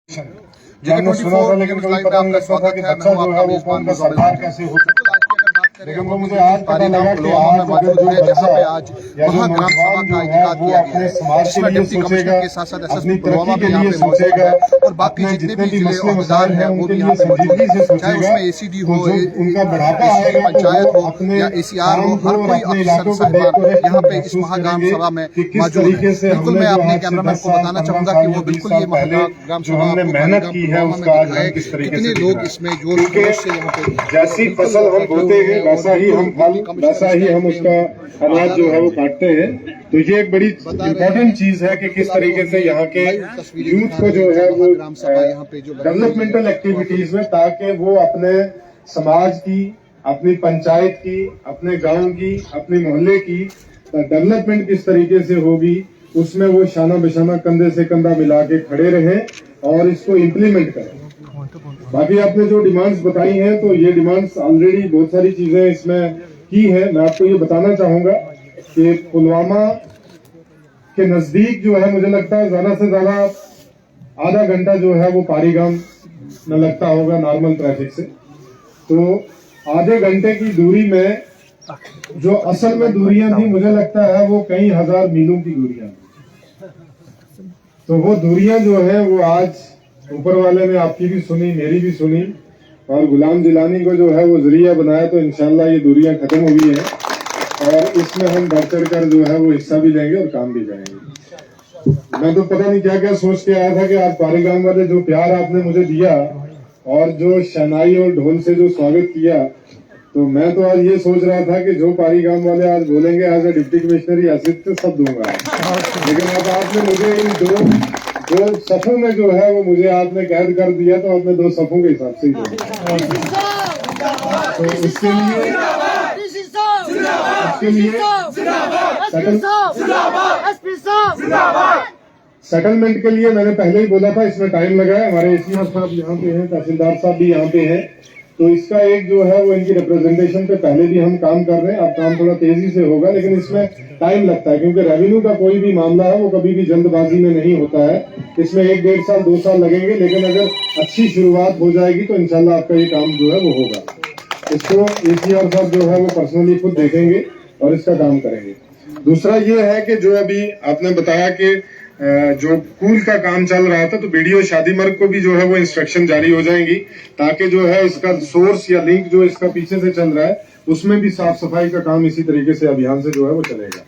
हमने सुना था लेकिन कभी पता नहीं लगता था कि बच्चा जो है वो कौन का सरकार कैसे हो सकता है। लेकिन वो मुझे आज पता लगा कि आज अगर जो बच्चा या जो नौजवान जो है वो अपने समाज के लिए सोचेगा, अपनी तरक्की के लिए सोचेगा, अपने जितने भी मसले मसाइल हैं उनके लिए संजीदगी से सोचेगा, तो जो उनका बढ़ापा आएगा तो वो अपने काम को और अपने इलाकों को देखकर यहाँ पे इस महाग्राम कि किस तरीके से हमने जो आज से 10 साल 15 साल या 20 साल पहले जो हमने मेहनत की है उसका आज हम किस तरीके से लोग इसमें क्योंकि जैसी फसल हम बोते हैं वैसा ही हम फल, वैसा ही हम उसका अनाज जो है वो काटते हैं। तो ये एक बड़ी इम्पोर्टेंट चीज है कि किस तरीके से यहाँ के यूथ को जो है वो डेवलपमेंटल एक्टिविटीज में, ताकि वो अपने समाज की, अपनी पंचायत की, अपने गांव की, अपने मोहल्ले की डेवलपमेंट किस तरीके से होगी उसमें वो शाना बिशाना कंधे से कंधा मिला के खड़े रहे और इसको इम्प्लीमेंट करें। बाकी आपने जो डिमांड्स बताई हैं तो ये डिमांड्स ऑलरेडी बहुत सारी चीजें इसमें की है। मैं आपको ये बताना चाहूंगा कि पुलवामा के नजदीक जो है मुझे लगता है ज्यादा से ज्यादा आधा घंटा जो है वो पारीगाम में लगता होगा नॉर्मल ट्रैफिक से। तो आधे घंटे की दूरी में जो असल में दूरियां थी मुझे लगता है वो कई हजार मीलों की दूरियां। तो वो दूरियां जो है वो आज ऊपर वाले ने आपकी भी सुनी, मेरी भी सुनी, और गुलाम जिलानी को जो है वो जरिया बनाया, तो इंशाल्लाह ये दूरियां खत्म हुई हैं और इसमें हम बढ़ चढ़ कर जो है वो हिस्सा भी लेंगे और काम भी करेंगे। मैं तो पता नहीं क्या क्या सोच के आया था कि आज पारीगाम वाले जो प्यार आपने मुझे दिया और जो शहनाई और ढोल से जो स्वागत किया, तो मैं तो आज ये सोच रहा था कि जो पारीगाम वाले आज बोलेंगे एज ए डिप्टी कमिश्नर हैसियत से सब दूंगा, लेकिन अब आपने मुझे इन दो सफों में जो है वो मुझे आपने कैद कर दिया, तो अब मैं 2 सफों के हिसाब से ही तो इसके लिए सेटलमेंट के लिए मैंने पहले ही बोला था इसमें टाइम लगा है। हमारे एसीआर साहब यहाँ पे हैं, तहसीलदार साहब भी यहाँ पे हैं, तो इसका एक जो है वो इनकी रिप्रेजेंटेशन पे पहले भी हम काम कर रहे हैं। अब काम थोड़ा तेजी से होगा लेकिन इसमें टाइम लगता है क्योंकि रेवेन्यू का कोई भी मामला है वो कभी भी जल्दबाजी में नहीं होता है। इसमें 1-1.5 साल 2 साल लगेंगे, लेकिन अगर अच्छी शुरुआत हो जाएगी तो इंशाल्लाह आपका ये काम जो है वो होगा। इसको एसीआर साहब जो है वो पर्सनली खुद देखेंगे और इसका काम करेंगे। दूसरा ये है कि जो अभी आपने बताया कि जो पूल का काम चल रहा था, तो बीडीओ शादीमर्ग को भी जो है वो इंस्ट्रक्शन जारी हो जाएंगी ताकि जो है इसका सोर्स या लिंक जो इसका पीछे से चल रहा है उसमें भी साफ सफाई का काम इसी तरीके से अभियान से जो है वो चलेगा।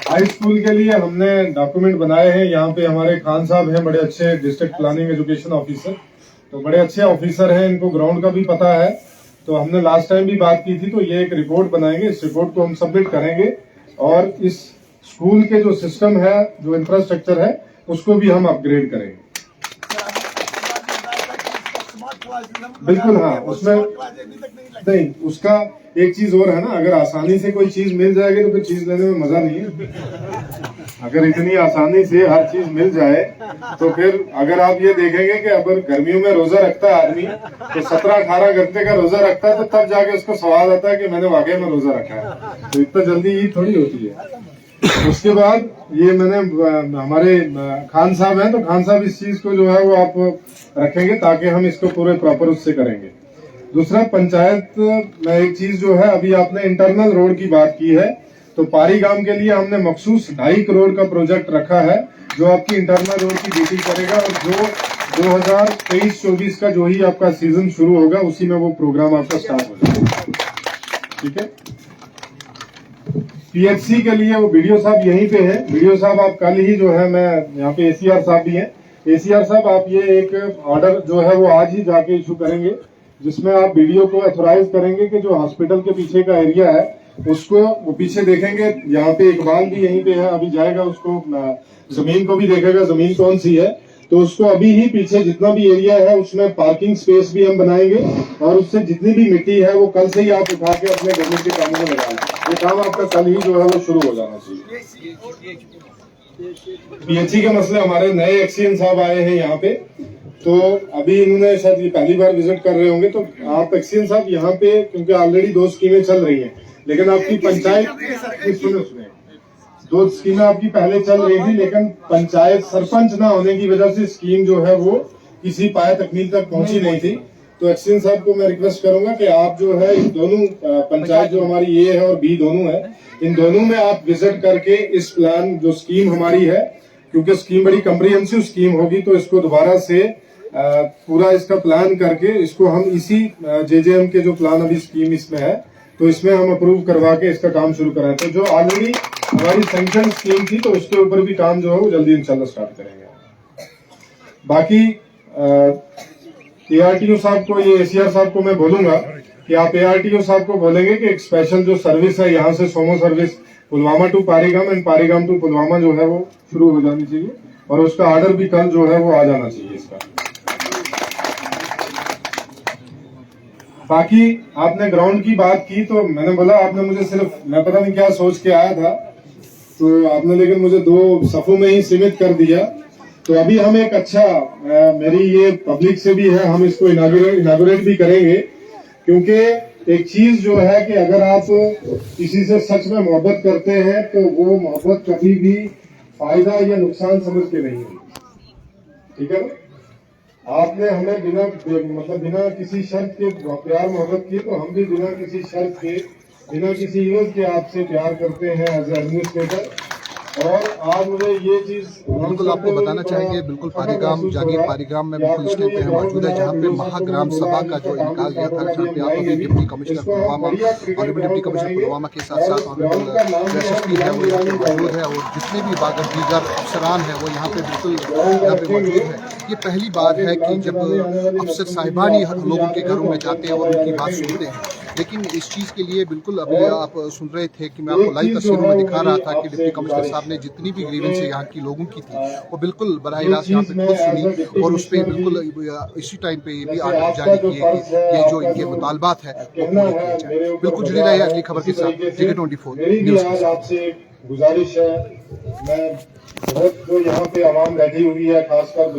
हाई स्कूल के लिए हमने डॉक्यूमेंट बनाए हैं। यहाँ पे हमारे खान साहब हैं, बड़े अच्छे डिस्ट्रिक्ट प्लानिंग एजुकेशन ऑफिसर, तो बड़े अच्छे ऑफिसर हैं, इनको ग्राउंड का भी पता है। तो हमने लास्ट टाइम भी बात की थी, तो ये एक रिपोर्ट बनाएंगे, इस रिपोर्ट को हम सबमिट करेंगे और इस स्कूल के जो सिस्टम है, जो इंफ्रास्ट्रक्चर है, उसको भी हम अपग्रेड करेंगे। बिल्कुल हाँ, उसमें नहीं, उसका एक चीज और है ना, अगर आसानी से कोई चीज मिल जाएगी तो फिर चीज लेने में मजा नहीं है। अगर इतनी आसानी से हर चीज मिल जाए तो फिर अगर आप ये देखेंगे कि अगर गर्मियों में रोजा रखता है आदमी तो 17-18 घंटे का रोजा रखता है, तो तब जाके उसको सवाल आता है कि मैंने वाकई में रोजा रखा है। तो इतना जल्दी ईद थोड़ी होती है। उसके बाद ये मैंने हमारे खान साहब हैं, तो खान साहब इस चीज को जो है वो आप रखेंगे ताकि हम इसको पूरे प्रॉपर उससे करेंगे। दूसरा पंचायत में एक चीज जो है, अभी आपने इंटरनल रोड की बात की है, तो पारीगाम के लिए हमने मखसूस 2.5 करोड़ का प्रोजेक्ट रखा है जो आपकी इंटरनल रोड की ड्यूटी करेगा और जो 2023-24 का जो ही आपका सीजन शुरू होगा उसी में वो प्रोग्राम आपका स्टार्ट हो जाएगा। ठीक है। पीएचसी के लिए वो बीडीओ साहब यहीं पे है। बीडीओ साहब आप कल ही जो है, मैं यहाँ पे एसीआर साहब भी हैं, एसीआर साहब आप ये एक ऑर्डर जो है वो आज ही जाके इशू करेंगे जिसमें आप बीडीओ को ऑथोराइज करेंगे कि जो हॉस्पिटल के पीछे का एरिया है उसको वो पीछे देखेंगे। यहाँ पे इकबाल भी यहीं पे है, अभी जाएगा, उसको जमीन को भी देखेगा जमीन कौन सी है, तो उसको अभी ही पीछे जितना भी एरिया है उसमें पार्किंग स्पेस भी हम बनाएंगे और उससे जितनी भी मिट्टी है वो कल से ही आप उठा के अपने गवर्नमेंट के कामों में लगा लें। ये काम आपका कल ही जो है वो शुरू हो जाना चाहिए। पीएचसी के मसले, हमारे नए एक्सीएन साहब आए हैं यहाँ पे, तो अभी इन्होंने शायद ये पहली बार विजिट कर रहे होंगे, तो आप एक्सीएन साहब यहाँ पे, क्योंकि ऑलरेडी 2 स्कीमें चल रही हैं, लेकिन आपकी पंचायत सुने दो स्कीमें आपकी पहले चल रही थी, लेकिन पंचायत सरपंच ना होने की वजह से स्कीम जो है वो किसी पाया तकमील तक पहुंची नहीं थी। तो एक्सीडेंट साहब को मैं रिक्वेस्ट करूंगा कि आप जो है इन दोनों पंचायत जो हमारी ए है और बी दोनों है, इन दोनों में आप विजिट करके इस प्लान जो स्कीम हमारी है, क्योंकि स्कीम बड़ी कम्प्रिहेंसिव स्कीम होगी, तो इसको दोबारा से पूरा इसका प्लान करके इसको हम इसी जेजेएम के जो प्लान अभी स्कीम इसमें है तो इसमें हम अप्रूव करवा के इसका काम शुरू कराएं। तो जो ऑलरेडी हमारी सैंक्शन स्कीम थी तो उसके ऊपर भी काम जो है वो जल्दी इंशाल्लाह स्टार्ट करेंगे। बाकी एआरटीओ साहब को, ये एसीआर साहब को मैं बोलूंगा कि आप एआरटीओ साहब को बोलेंगे कि एक स्पेशल जो सर्विस है यहाँ से सोमो service Pulwama to Parigam and Parigam to Pulwama जो है वो शुरू हो जानी चाहिए और उसका ऑर्डर भी कल जो है वो आ जाना चाहिए इसका। बाकी आपने ग्राउंड की बात की तो मैंने बोला आपने मुझे सिर्फ, मैं पता नहीं क्या सोच के आया था, तो आपने लेकिन मुझे 2 सफों में ही सीमित कर दिया। तो अभी हम एक अच्छा, मेरी ये पब्लिक से भी है, हम इसको इनागुरेट भी करेंगे, क्योंकि एक चीज जो है कि अगर आप किसी से सच में मोहब्बत करते हैं तो वो मोहब्बत कभी भी फायदा या नुकसान समझ के नहीं होगी, ठीक है ना। आपने हमें बिना किसी शर्त के प्यार मोहब्बत की, तो हम भी बिना किसी शर्त के, बिना किसी इवज के आपसे प्यार करते हैं एज एडमिनिस्ट्रेटर। और आज मुझे ये चीज बिल्कुल आपको बताना चाहेंगे, बिल्कुल पारीगाम जागीर पारीगाम में बिल्कुल स्टेट पे मौजूद है, जहाँ पे महाग्राम सभा का जो इनका गया था, जहाँ पे आप अभी deputy commissioner Pulwama, honourable deputy commissioner Pulwama के साथ साथ ऑनरेबल एसएसपी है वो यहाँ पे मौजूद है और जितने भी दीगर अफसरान है वो यहाँ पे बिल्कुल यहाँ पे मौजूद है। ये पहली बात है कि जब अफसर साहिबान ही लोगों के घरों में जाते हैं और उनकी बात सुनते हैं, लेकिन इस चीज़ के लिए बिल्कुल अभी आप सुन रहे थे कि मैं आपको लाइव तस्वीरों में दिखा रहा था कि डिप्टी कमिश्नर साहब ने जितनी भी ग्रीवेंस यहाँ की लोगों की थी वो बिल्कुल बराह रास्त यहाँ पे खुद सुनी और उस पर बिल्कुल इसी टाइम पे ये भी आर्डर जारी किए कि ये जो इनके मुतालबात है वो पूरे किए जाए। बिल्कुल जुड़े रहे अगली खबर के साथ JK24 न्यूज़। आपसे गुजारिश है, मैं बहुत जो यहाँ पे आवाम बैठी हुई है, खासकर